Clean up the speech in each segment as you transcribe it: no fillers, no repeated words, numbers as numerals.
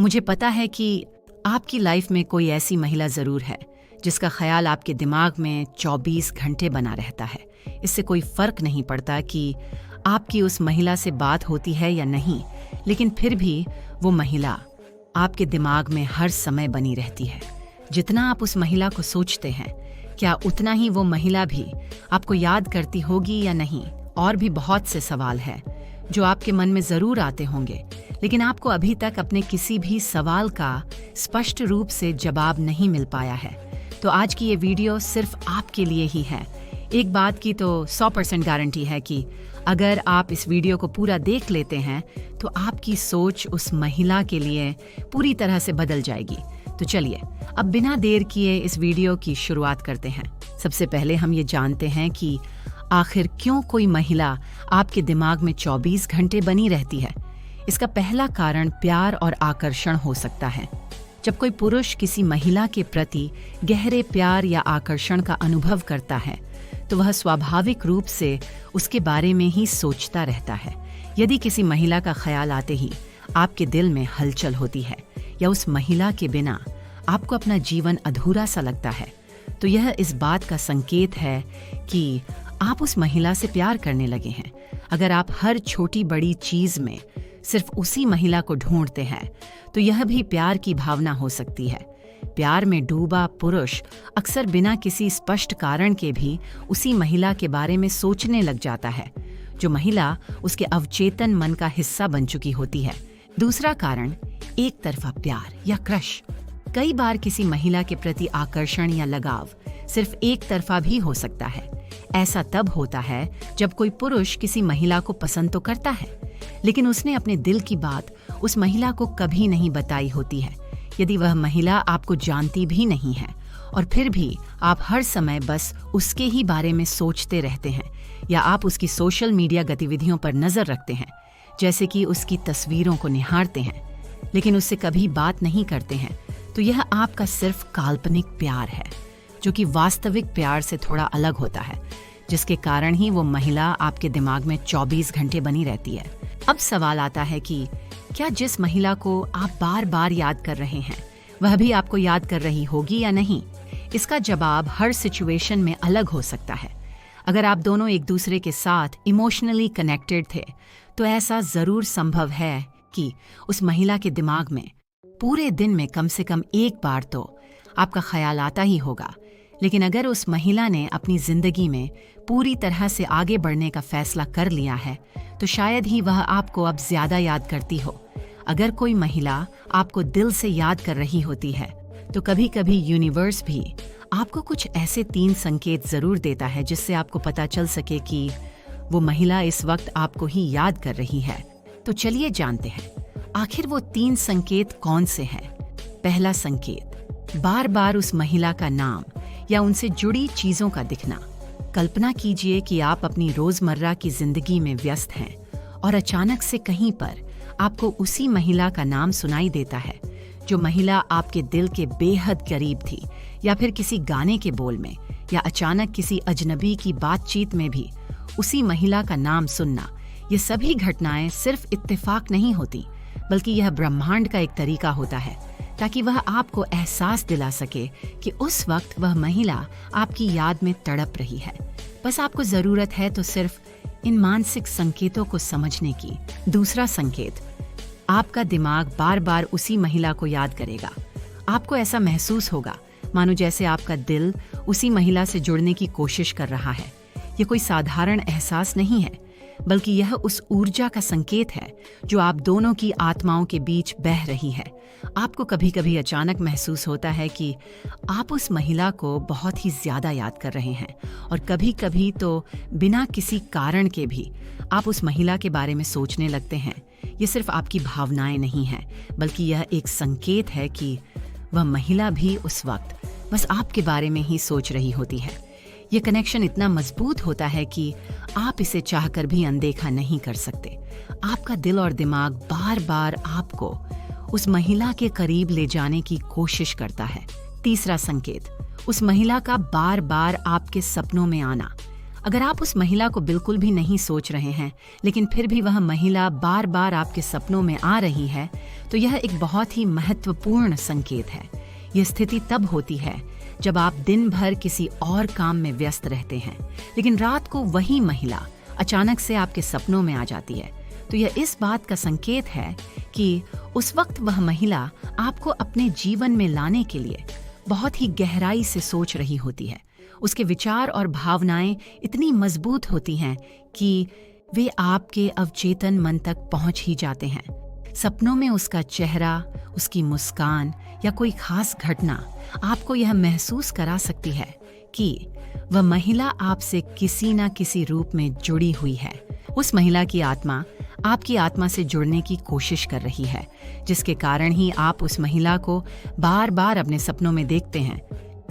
मुझे पता है कि आपकी लाइफ में कोई ऐसी महिला ज़रूर है जिसका ख्याल आपके दिमाग में 24 घंटे बना रहता है। इससे कोई फ़र्क नहीं पड़ता कि आपकी उस महिला से बात होती है या नहीं, लेकिन फिर भी वो महिला आपके दिमाग में हर समय बनी रहती है। जितना आप उस महिला को सोचते हैं, क्या उतना ही वो महिला भी आपको याद करती होगी या नहीं? और भी बहुत से सवाल हैं जो आपके मन में ज़रूर आते होंगे, लेकिन आपको अभी तक अपने किसी भी सवाल का स्पष्ट रूप से जवाब नहीं मिल पाया है। तो आज की ये वीडियो सिर्फ आपके लिए ही है। एक बात की तो 100% गारंटी है कि अगर आप इस वीडियो को पूरा देख लेते हैं तो आपकी सोच उस महिला के लिए पूरी तरह से बदल जाएगी। तो चलिए अब बिना देर किए इस वीडियो की शुरुआत करते हैं। सबसे पहले हम ये जानते हैं कि आखिर क्यों कोई महिला आपके दिमाग में 24 घंटे बनी रहती है। इसका पहला कारण प्यार और आकर्षण हो सकता है। जब कोई पुरुष किसी महिला के प्रति गहरे प्यार या आकर्षण का अनुभव करता है तो वह स्वाभाविक रूप से उसके बारे में ही सोचता रहता है। यदि किसी महिला का ख्याल आते ही आपके दिल में हलचल होती है या उस महिला के बिना आपको अपना जीवन अधूरा सा लगता है, तो यह इस बात का संकेत है कि आप उस महिला से प्यार करने लगे हैं। अगर आप हर छोटी बड़ी चीज में सिर्फ उसी महिला को ढूंढते हैं तो यह भी प्यार की भावना हो सकती है। प्यार में डूबा पुरुष अक्सर बिना किसी स्पष्ट कारण के भी उसी महिला के बारे में सोचने लग जाता है, जो महिला उसके अवचेतन मन का हिस्सा बन चुकी होती है। दूसरा कारण एक तरफा प्यार या क्रश। कई बार किसी महिला के प्रति आकर्षण या लगाव सिर्फ एक तरफा भी हो सकता है। ऐसा तब होता है जब कोई पुरुष किसी महिला को पसंद तो करता है, लेकिन उसने अपने दिल की बात उस महिला को कभी नहीं बताई होती है। यदि वह महिला आपको जानती भी नहीं है और फिर भी आप हर समय बस उसके ही बारे में सोचते रहते हैं, या आप उसकी सोशल मीडिया गतिविधियों पर नजर रखते हैं, जैसे कि उसकी तस्वीरों को निहारते हैं, लेकिन उससे कभी बात नहीं करते हैं, तो यह आपका सिर्फ काल्पनिक प्यार है, जो कि वास्तविक प्यार से थोड़ा अलग होता है, जिसके कारण ही वो महिला आपके दिमाग में 24 घंटे बनी रहती है। अब सवाल आता है कि क्या जिस महिला को आप बार बार याद कर रहे हैं वह भी आपको याद कर रही होगी या नहीं? इसका जवाब हर सिचुएशन में अलग हो सकता है। अगर आप दोनों एक दूसरे के साथ इमोशनली कनेक्टेड थे तो ऐसा जरूर संभव है कि उस महिला के दिमाग में पूरे दिन में कम से कम एक बार तो आपका ख्याल आता ही होगा। लेकिन अगर उस महिला ने अपनी जिंदगी में पूरी तरह से आगे बढ़ने का फैसला कर लिया है तो शायद ही वह आपको अब ज्यादा याद करती हो। अगर कोई महिला आपको दिल से याद कर रही होती है तो कभी कभी यूनिवर्स भी आपको कुछ ऐसे 3 संकेत जरूर देता है जिससे आपको पता चल सके कि वो महिला इस वक्त आपको ही याद कर रही है। तो चलिए जानते हैं आखिर वो 3 संकेत कौन से हैं। पहला संकेत, बार बार उस महिला का नाम या उनसे जुड़ी चीजों का दिखना। कल्पना कीजिए कि आप अपनी रोजमर्रा की जिंदगी में व्यस्त हैं और अचानक से कहीं पर आपको उसी महिला का नाम सुनाई देता है, जो महिला आपके दिल के बेहद करीब थी, या फिर किसी गाने के बोल में, या अचानक किसी अजनबी की बातचीत में भी उसी महिला का नाम सुनना। ये सभी घटनाएं सिर्फ इत्तेफाक नहीं होती, बल्कि यह ब्रह्मांड का एक तरीका होता है ताकि वह आपको एहसास दिला सके कि उस वक्त वह महिला आपकी याद में तड़प रही है। बस आपको जरूरत है तो सिर्फ इन मानसिक संकेतों को समझने की। दूसरा संकेत, आपका दिमाग बार बार उसी महिला को याद करेगा। आपको ऐसा महसूस होगा मानो जैसे आपका दिल उसी महिला से जुड़ने की कोशिश कर रहा है। ये कोई साधारण एहसास नहीं है, बल्कि यह उस ऊर्जा का संकेत है जो आप दोनों की आत्माओं के बीच बह रही है। आपको कभी कभी अचानक महसूस होता है कि आप उस महिला को बहुत ही ज्यादा याद कर रहे हैं, और कभी कभी तो बिना किसी कारण के भी आप उस महिला के बारे में सोचने लगते हैं। ये सिर्फ आपकी भावनाएं नहीं हैं, बल्कि यह एक संकेत है कि वह महिला भी उस वक्त बस आपके बारे में ही सोच रही होती है। ये कनेक्शन इतना मजबूत होता है कि आप इसे चाहकर भी अनदेखा नहीं कर सकते। आपका दिल और दिमाग बार बार आपको उस महिला के करीब ले जाने की कोशिश करता है। तीसरा संकेत, उस महिला का बार बार आपके सपनों में आना। अगर आप उस महिला को बिल्कुल भी नहीं सोच रहे हैं, लेकिन फिर भी वह महिला बार बार आपके सपनों में आ रही है, तो यह एक बहुत ही महत्वपूर्ण संकेत है। यह स्थिति तब होती है जब आप दिन भर किसी और काम में व्यस्त रहते हैं, लेकिन रात को वही महिला अचानक से आपके सपनों में आ जाती है। तो यह इस बात का संकेत है कि उस वक्त वह महिला आपको अपने जीवन में लाने के लिए बहुत ही गहराई से सोच रही होती है। उसके विचार और भावनाएं इतनी मजबूत होती हैं कि वे आपके अवचेतन मन तक पहुंच ही जाते हैं। सपनों में उसका चेहरा, उसकी मुस्कान या कोई खास घटना आपको यह महसूस करा सकती है कि वह महिला आपसे किसी न किसी रूप में जुड़ी हुई है। उस महिला की आत्मा आपकी आत्मा से जुड़ने की कोशिश कर रही है, जिसके कारण ही आप उस महिला को बार बार अपने सपनों में देखते हैं।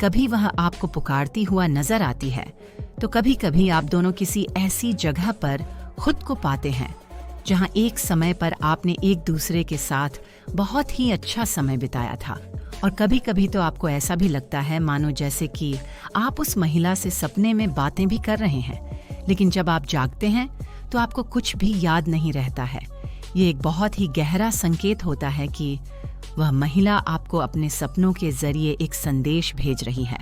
कभी वह आपको पुकारती हुआ नजर आती है, तो कभी कभी आप दोनों किसी ऐसी जगह पर खुद को पाते हैं जहां एक समय पर आपने एक दूसरे के साथ बहुत ही अच्छा समय बिताया था। और कभी कभी तो आपको ऐसा भी लगता है मानो जैसे कि आप उस महिला से सपने में बातें भी कर रहे हैं, लेकिन जब आप जागते हैं तो आपको कुछ भी याद नहीं रहता है। ये एक बहुत ही गहरा संकेत होता है कि वह महिला आपको अपने सपनों के जरिए एक संदेश भेज रही है।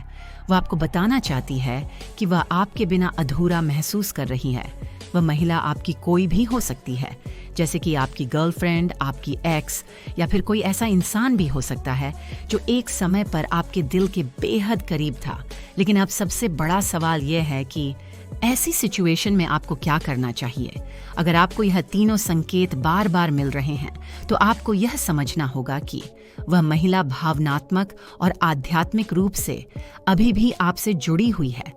वह आपको बताना चाहती है कि वह आपके बिना अधूरा महसूस कर रही है। वह महिला आपकी कोई भी हो सकती है, जैसे कि आपकी गर्लफ्रेंड, आपकी एक्स, या फिर कोई ऐसा इंसान भी हो सकता है जो एक समय पर आपके दिल के बेहद करीब था। लेकिन अब सबसे बड़ा सवाल यह है कि ऐसी सिचुएशन में आपको क्या करना चाहिए। अगर आपको यह तीनों संकेत बार बार मिल रहे हैं, तो आपको यह समझना होगा कि वह महिला भावनात्मक और आध्यात्मिक रूप से अभी भी आपसे जुड़ी हुई है।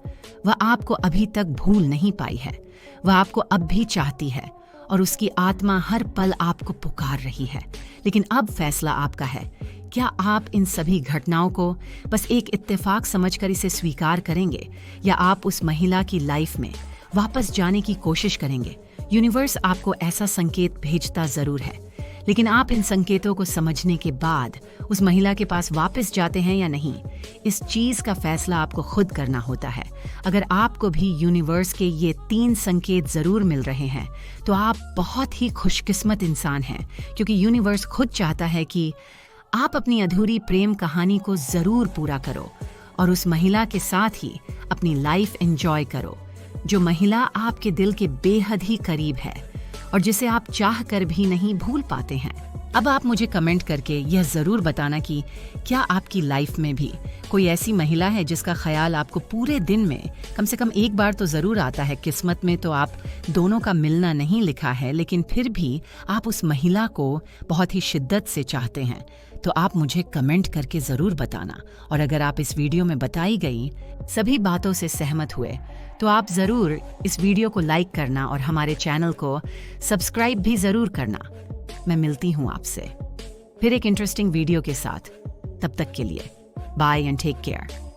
वह आपको अभी तक भूल नहीं पाई है। वह आपको अब भी चाहती है और उसकी आत्मा हर पल आपको पुकार रही है। लेकिन अब फैसला आपका है। क्या आप इन सभी घटनाओं को बस एक इत्तेफाक समझकर इसे स्वीकार करेंगे, या आप उस महिला की लाइफ में वापस जाने की कोशिश करेंगे? यूनिवर्स आपको ऐसा संकेत भेजता जरूर है, लेकिन आप इन संकेतों को समझने के बाद उस महिला के पास वापस जाते हैं या नहीं, इस चीज का फैसला आपको खुद करना होता है। अगर आपको भी यूनिवर्स के ये 3 संकेत जरूर मिल रहे हैं, तो आप बहुत ही खुशकिस्मत इंसान हैं, क्योंकि यूनिवर्स खुद चाहता है कि आप अपनी अधूरी प्रेम कहानी को जरूर पूरा करो और उस महिला के साथ ही अपनी लाइफ एंजॉय करो, जो महिला आपके दिल के बेहद ही करीब है और जिसे आप चाह कर भी नहीं भूल पाते हैं। अब आप मुझे कमेंट करके यह जरूर बताना कि क्या आपकी लाइफ में भी कोई ऐसी महिला है जिसका ख्याल आपको पूरे दिन में कम से कम एक बार तो जरूर आता है। किस्मत में तो आप दोनों का मिलना नहीं लिखा है, लेकिन फिर भी आप उस महिला को बहुत ही शिद्दत से चाहते हैं। तो आप मुझे कमेंट करके जरूर बताना। और अगर आप इस वीडियो में बताई गई सभी बातों से सहमत हुए, तो आप जरूर इस वीडियो को लाइक करना और हमारे चैनल को सब्सक्राइब भी जरूर करना। मैं मिलती हूँ आपसे फिर एक इंटरेस्टिंग वीडियो के साथ। तब तक के लिए बाय एंड टेक केयर।